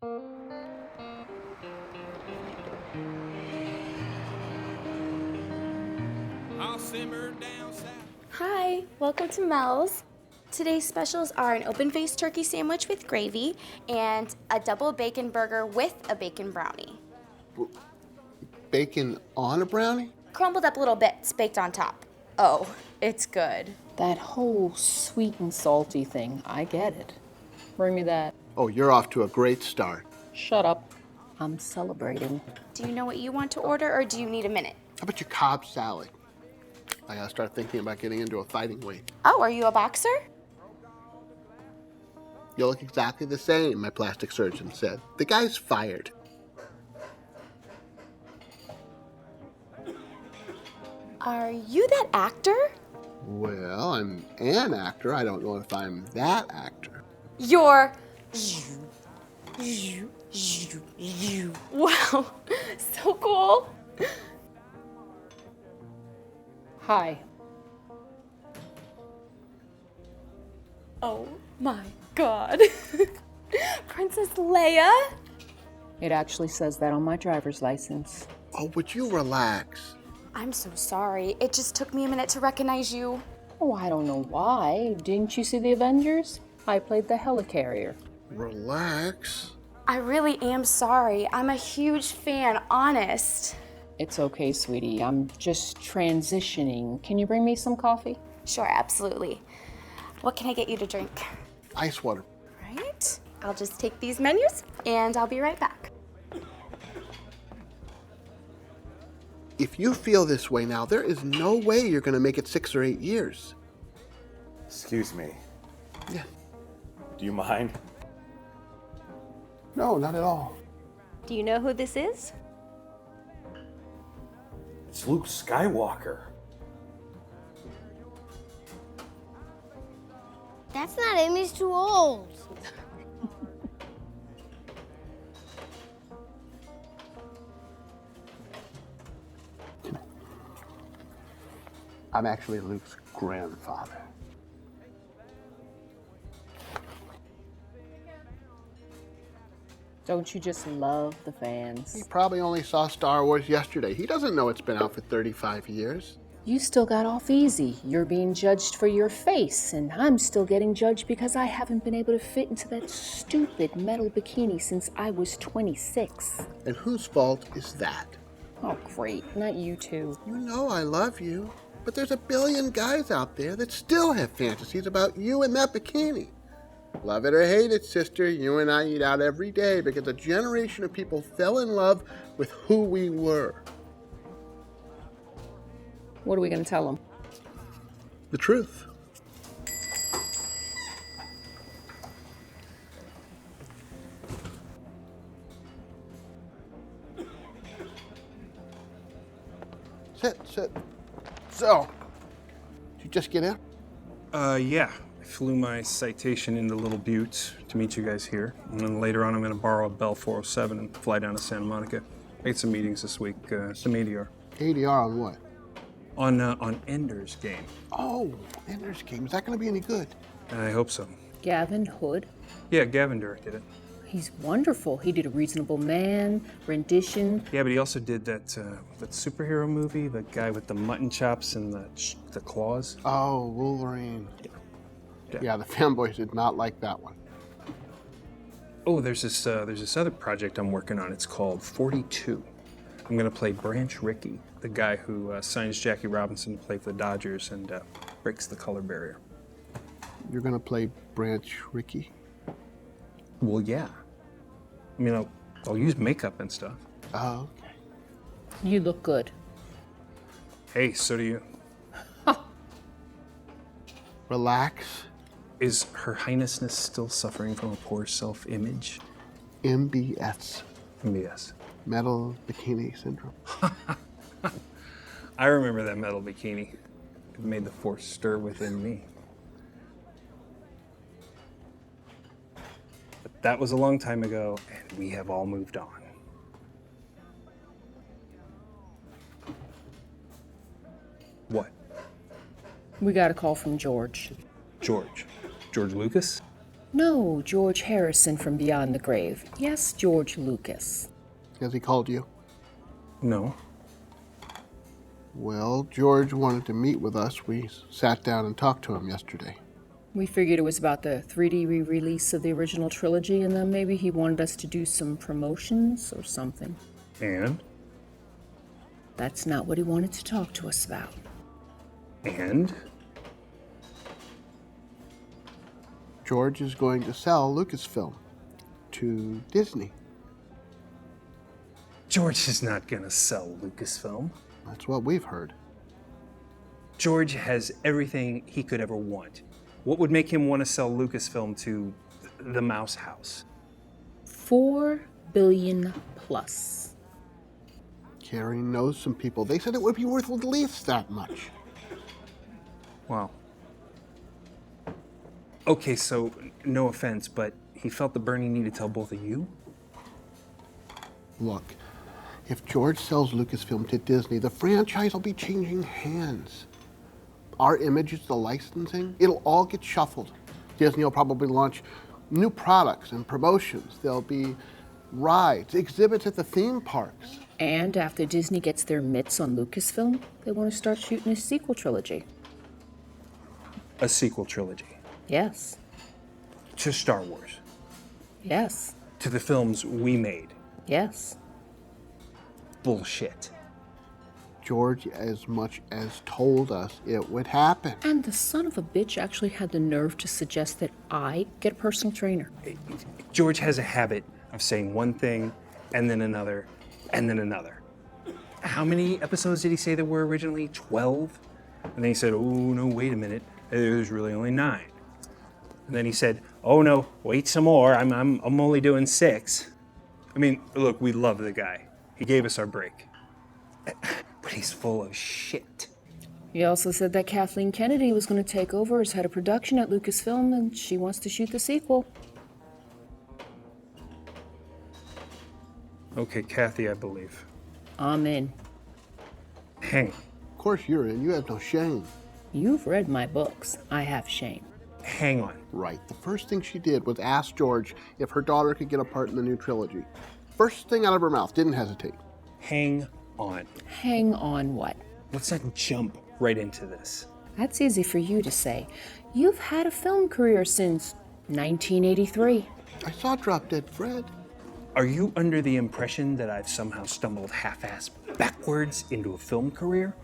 I'll simmer down south. Hi, welcome to Mel's. Today's specials are an open-faced turkey sandwich with gravy and a double bacon burger with a bacon brownie. Bacon on a brownie? Crumbled up little bits baked on top. Oh, it's good. That whole sweet and salty thing, I get it. Bring me that. Oh, you're off to a great start. Shut up. I'm celebrating. Do you know what you want to order, or do you need a minute? How about your Cobb salad? I gotta start thinking about getting into a fighting weight. Oh, are you a boxer? You look exactly the same, my plastic surgeon said. The guy's fired. Are you that actor? Well, I'm an actor. I don't know if I'm that actor. You're... Wow, so cool. Hi. Oh my God. Princess Leia? It actually says that on my driver's license. Oh, would you relax? I'm so sorry. It just took me a minute to recognize you. Oh, I don't know why. Didn't you see the Avengers? I played the helicarrier. Relax. I really am sorry. I'm a huge fan, honest. It's okay, sweetie. I'm just transitioning. Can you bring me some coffee? Sure, absolutely. What can I get you to drink? Ice water. Right. I'll just take these menus and I'll be right back. If you feel this way now, there is no way you're gonna make it 6 or 8 years. Excuse me. Yeah. Do you mind? No, not at all. Do you know who this is? It's Luke Skywalker. That's not him, he's too old. I'm actually Luke's grandfather. Don't you just love the He fans? probably only saw Star Wars yesterday. He doesn't know it's been out for 35 years. You still got off easy. You're being judged for your face, and I'm still getting judged because I haven't been able to fit into that stupid metal bikini since I was 26. And whose fault is that? Oh, great. Not you two. You know I love you, but there's a billion guys out there that still have fantasies about you in that bikini. Love it or hate it, sister, you and I eat out every day because a generation of people fell in love with who we were. What are we going to tell them? The truth. Sit. So, did you just get in? Yeah. I flew my citation into Little Butte to meet you guys here. And then later on, I'm going to borrow a Bell 407 and fly down to Santa Monica. I had some meetings this week, some ADR. ADR on what? On Ender's Game. Oh, Ender's Game. Is that going to be any good? I hope so. Gavin Hood? Yeah, Gavin directed it. He's wonderful. He did A Reasonable Man, Rendition. Yeah, but he also did that superhero movie, the guy with the mutton chops and the claws. Oh, Wolverine. Yeah, the fanboys did not like that one. Oh, there's this other project I'm working on. It's called 42. I'm gonna play Branch Rickey, the guy who signs Jackie Robinson to play for the Dodgers and breaks the color barrier. You're going to play Branch Rickey? Well, yeah. I mean, I'll use makeup and stuff. Oh, okay. You look good. Hey, so do you. Relax. Is Her Highnessness still suffering from a poor self-image? MBS. MBS. Metal Bikini Syndrome. I remember that metal bikini. It made the force stir within me. But that was a long time ago, and we have all moved on. What? We got a call from George. George Lucas? No, George Harrison from Beyond the Grave. Yes, George Lucas. Has he called you? No. Well, George wanted to meet with us. We sat down and talked to him yesterday. We figured it was about the 3D re-release of the original trilogy, and then maybe he wanted us to do some promotions or something. And? That's not what he wanted to talk to us about. And? George is going to sell Lucasfilm to Disney. George is not gonna sell Lucasfilm. That's what we've heard. George has everything he could ever want. What would make him want to sell Lucasfilm to the Mouse House? $4 billion plus. Carrie knows some people. They said it would be worth at least that much. Wow. Okay, so no offense, but he felt the burning need to tell both of you? Look, if George sells Lucasfilm to Disney, the franchise will be changing hands. Our images, the licensing, it'll all get shuffled. Disney will probably launch new products and promotions. There'll be rides, exhibits at the theme parks. And after Disney gets their mitts on Lucasfilm, they want to start shooting a sequel trilogy. A sequel trilogy. Yes. To Star Wars. Yes. To the films we made. Yes. Bullshit. George as much as told us it would happen. And the son of a bitch actually had the nerve to suggest that I get a personal trainer. George has a habit of saying one thing and then another and then another. How many episodes did he say there were originally? 12? And then he said, oh no, wait a minute, there's really only 9. And then he said, oh no, wait some more, I'm only doing 6. I mean, look, we love the guy. He gave us our break. But he's full of shit. He also said that Kathleen Kennedy was going to take over as head of production at Lucasfilm, and she wants to shoot the sequel. Okay, Kathy, I believe. I'm in. Hang on. Of course you're in. You have no shame. You've read my books. I have shame. Hang on. Right. The first thing she did was ask George if her daughter could get a part in the new trilogy. First thing out of her mouth. Didn't hesitate. Hang on. Hang on what? Let's not jump right into this. That's easy for you to say. You've had a film career since 1983. I saw Drop Dead Fred. Are you under the impression that I've somehow stumbled half-assed backwards into a film career?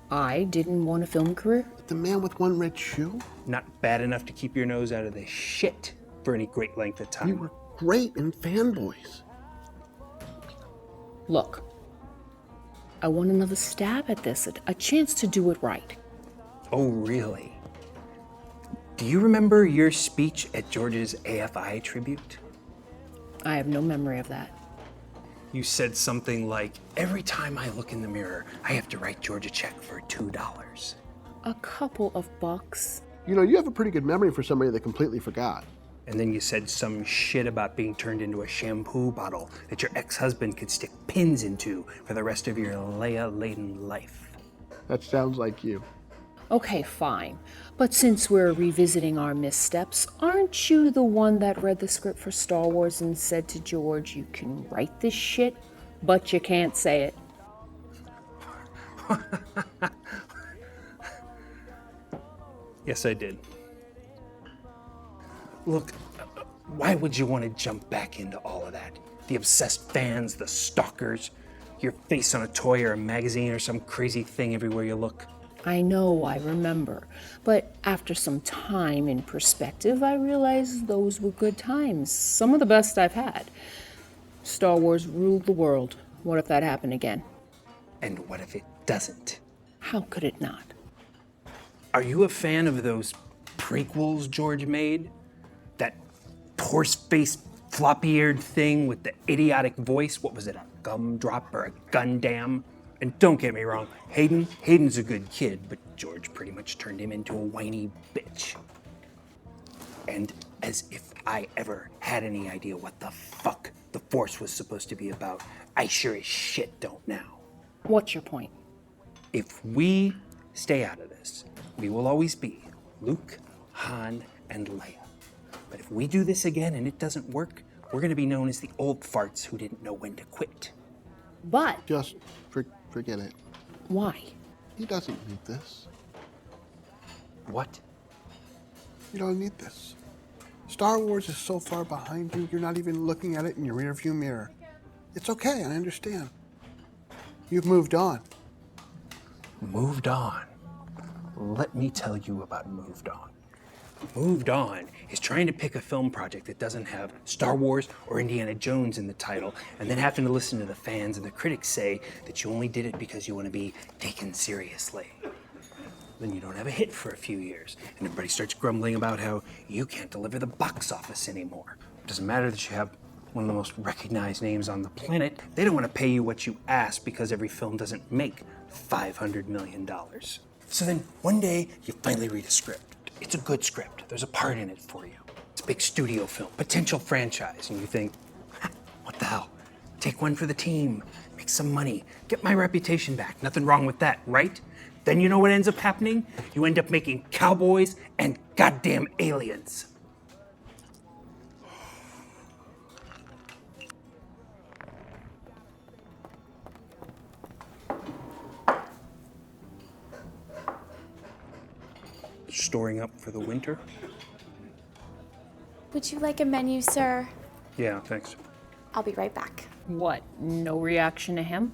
I didn't want a film career. The man with one red shoe? Not bad enough to keep your nose out of the shit for any great length of time. We were great in Fanboys. Look, I want another stab at this, a chance to do it right. Oh, really? Do you remember your speech at George's AFI tribute? I have no memory of that. You said something like, every time I look in the mirror, I have to write George a check for $2. A couple of bucks. You know, you have a pretty good memory for somebody that completely forgot. And then you said some shit about being turned into a shampoo bottle that your ex-husband could stick pins into for the rest of your Leia-laden life. That sounds like you. Okay, fine. But since we're revisiting our missteps, aren't you the one that read the script for Star Wars and said to George, you can write this shit, but you can't say it? Yes, I did. Look, why would you want to jump back into all of that? The obsessed fans, the stalkers, your face on a toy or a magazine or some crazy thing everywhere you look. I know, I remember. But after some time in perspective, I realized those were good times. Some of the best I've had. Star Wars ruled the world. What if that happened again? And what if it doesn't? How could it not? Are you a fan of those prequels George made? That horse-faced, floppy-eared thing with the idiotic voice? What was it, a gumdrop or a Gundam? And don't get me wrong, Hayden's a good kid, but George pretty much turned him into a whiny bitch. And as if I ever had any idea what the fuck the Force was supposed to be about, I sure as shit don't now. What's your point? If we stay out of this, we will always be Luke, Han, and Leia. But if we do this again and it doesn't work, we're gonna be known as the old farts who didn't know when to quit. But Just forget it. why? He doesn't need this. What? You don't need this. Star Wars is so far behind you, you're not even looking at it in your rearview mirror. It's okay, I understand. You've moved on. Moved on. Let me tell you about Moved On. Moved On is trying to pick a film project that doesn't have Star Wars or Indiana Jones in the title, and then having to listen to the fans and the critics say that you only did it because you want to be taken seriously. Then you don't have a hit for a few years, and everybody starts grumbling about how you can't deliver the box office anymore. It doesn't matter that you have one of the most recognized names on the planet. They don't want to pay you what you ask because every film doesn't make $500 million. So then one day you finally read a script. It's a good script. There's a part in it for you. It's a big studio film, potential franchise, and you think, what the hell? Take one for the team, make some money, get my reputation back. Nothing wrong with that, right? Then you know what ends up happening? You end up making cowboys and goddamn aliens. Storing up for the winter? Would you like a menu, sir? Yeah, thanks. I'll be right back. What? No reaction to him?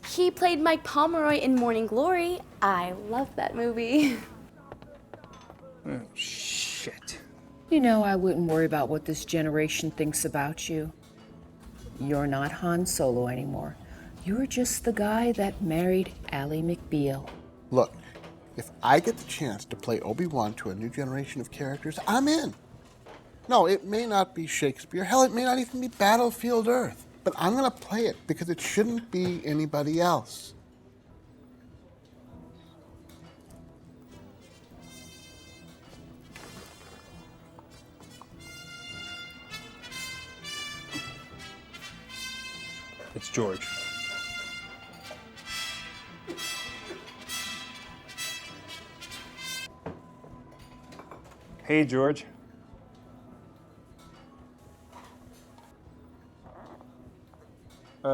He played Mike Pomeroy in Morning Glory. I love that movie. Oh, shit. You know, I wouldn't worry about what this generation thinks about you. You're not Han Solo anymore. You're just the guy that married Ally McBeal. Look, if I get the chance to play Obi-Wan to a new generation of characters, I'm in. No, it may not be Shakespeare. Hell, it may not even be Battlefield Earth. But I'm going to play it because it shouldn't be anybody else. It's George. Hey, George.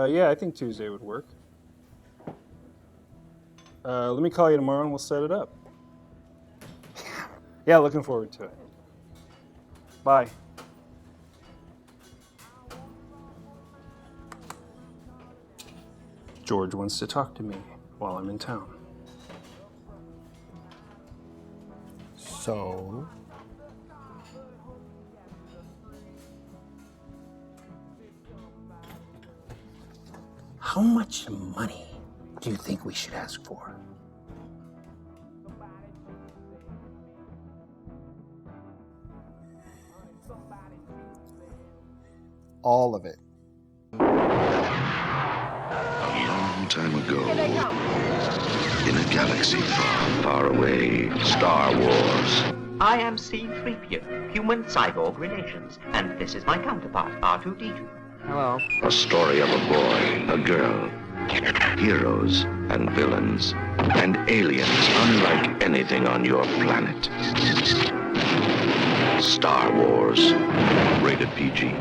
Yeah, I think Tuesday would work. Let me call you tomorrow and we'll set it up. Yeah, looking forward to it. Bye. George wants to talk to me while I'm in town. So? How much money do you think we should ask for? All of it. A long time ago, in a galaxy far, far away, Star Wars. I am C-3PO, human cyborg relations, and this is my counterpart, R2-D2. Hello. A story of a boy, a girl, heroes and villains, and aliens unlike anything on your planet. Star Wars. Rated PG.